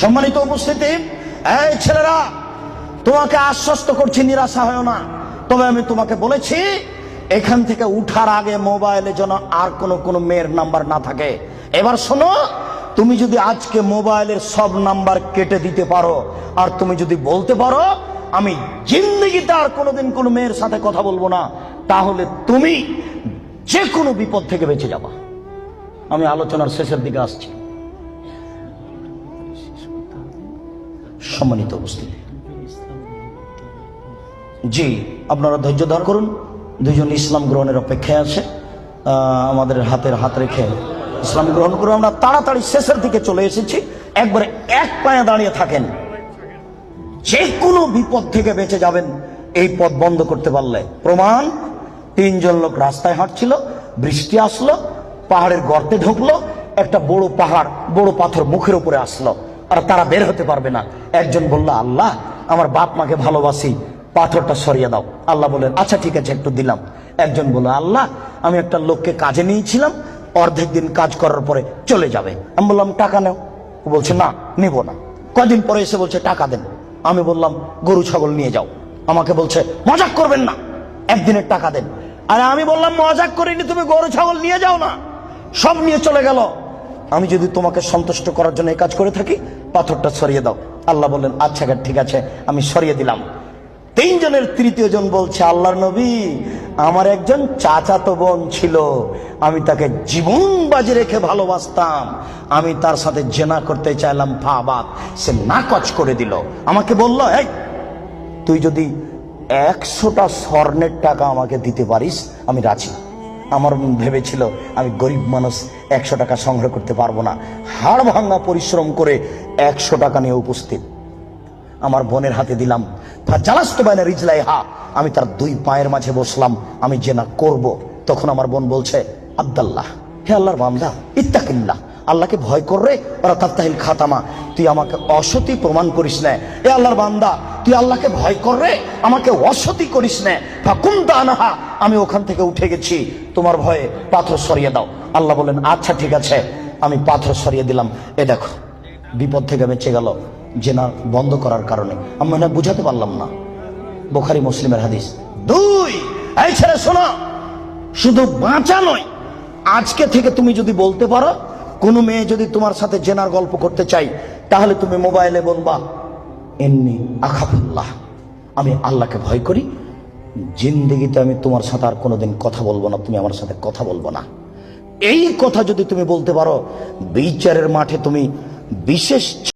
সম্মানিত উপস্থিতি, এই ছেলেরা, তোমাকে আশ্বস্ত করছি, নিরাশা হয় না। তবে আমি তোমাকে বলেছি, এখান থেকে উঠার আগে মোবাইলে যেন আর কোনো মেয়ের নাম্বার না থাকে। এবার শোনো, তুমি যদি আজকে মোবাইলের সব নাম্বার কেটে দিতে পারো, আর তুমি যদি বলতে পারো আমি জিন্দেগিতে আর কোনোদিন কোনো মেয়ের সাথে কথা বলবো না, তাহলে তুমি যে কোনো বিপদ থেকে বেঁচে যাবা। আমি আলোচনার শেষের দিকে আসছি। সম্মানিত উপস্থিতি, জি, আপনারা ধৈর্য ধারণ করুন। দুইজন ইসলাম গ্রহণের অপেক্ষায় আছে, আমাদের হাতের হাত রেখে ইসলাম গ্রহণ করুন। আমরা তাড়াতাড়ি শেষের দিকে চলে এসেছি। একবারে এক পায়ে দাঁড়িয়ে থাকেন, যে কোনো বিপদ থেকে বেঁচে যাবেন এই পথ বন্ধ করতে পারলে। প্রমাণ, তিনজন লোক রাস্তায় হাঁটছিল, বৃষ্টি আসলো, পাহাড়ের গর্তে ঢুকলো, একটা বড় পাহাড়, বড় পাথর মুখের উপরে আসলো, আর তারা বের হতে পারবে না। একজন বলল, আল্লাহ, আমার বাপ মাকে ভালোবাসি, পাথরটা সরিয়ে দাও। আল্লাহ বললেন, আচ্ছা ঠিক আছে, একটু দিলাম। একজন বলল, আল্লাহ, আমি একটা লোককে কাজে নিয়েছিলাম, অর্ধেক দিন কাজ করার পরে চলে যাবে। আমি বললাম, টাকা নেও। ও বলছে, না, নেব না। কদিন পরে এসে বলছে, টাকা দেন। আমি বললাম, গরু ছাগল নিয়ে যাও। আমাকে বলছে, মজাক করবেন না, একদিনের টাকা দেন। আরে আমি বললাম, মজাক করিনি, তুমি গরু ছাগল নিয়ে যাও না। সব নিয়ে চলে গেল। আমি যদি তোমাকে সন্তুষ্ট করার জন্য এই কাজ করে থাকি, পাথরটা সরিয়ে দাও। আল্লাহ বললেন, আচ্ছা ঠিক আছে, আমি সরিয়ে দিলাম। তিনজনের তৃতীয় জন বলছে, আল্লাহর নবী, আমার একজন চাচাতো বোন ছিল, আমি তাকে জীবন বাজি রেখে ভালোবাসতাম, আমি তার সাথে জেনা করতে চাইলাম, ফাবাত, সে নাকচ করে দিল। আমাকে বলল, এই তুই যদি 100টা স্বর্ণের টাকা আমাকে দিতে পারিস, আমি রাজি। আমার ভেবেছিল আমি গরিব মানুষ, 100 টাকা সংগ্রহ করতে পারবো না। হাড় ভাঙা পরিশ্রম করে 100 টাকা নিয়ে উপস্থিত, আমার বোনের হাতে দিলাম। আমি তার দুই পায়ের মাঝে বসলাম, আমি জেনা করব। তখন আমার বোন বলছে, আব্দাল্লাহ, হে আল্লাহর বান্দা, ইত্তাকিল্লাহ, আল্লাহকে ভয় কররে, ওরা তাফতাহিল খাতামা, তুই আমাকে অসতী প্রমাণ করিস না। এ আল্লাহর বান্দা, তুই আল্লাহকে ভয় কররে, আমাকে অসতী করিস না। ফাকুমতা আনহা, আমি ওখান থেকে উঠে গেছি, তোমার ভয়ে পাথর সরিয়ে দাও। আল্লাহ বলেন, আচ্ছা ঠিক আছে, আমি পাথর সরিয়ে দিলাম। এ দেখো, বিপদ থেকে বেঁচে গেল জেনা বন্ধ করার কারণে। আমি মনে বুঝাতে পারলাম না। বুখারী মুসলিমের হাদিস। দুই, এই ছেলে শোনো, শুধু বাঁচা নয়, আজকে থেকে তুমি যদি বলতে পারো, কোনো মেয়ে যদি তোমার সাথে জেনার গল্প করতে চাই, তাহলে তুমি মোবাইলে বলবা, এমনি আখাফুল্লাহ, আমি আল্লাহকে ভয় করি, জিন্দেগিতে আমি তোমার সাথে আর কোনোদিন কথা বলবো না, তুমি আমার সাথে কথা বলবো না। এই কথা যদি তুমি বলতে পারো, বিচারের মাঠে তুমি বিশেষ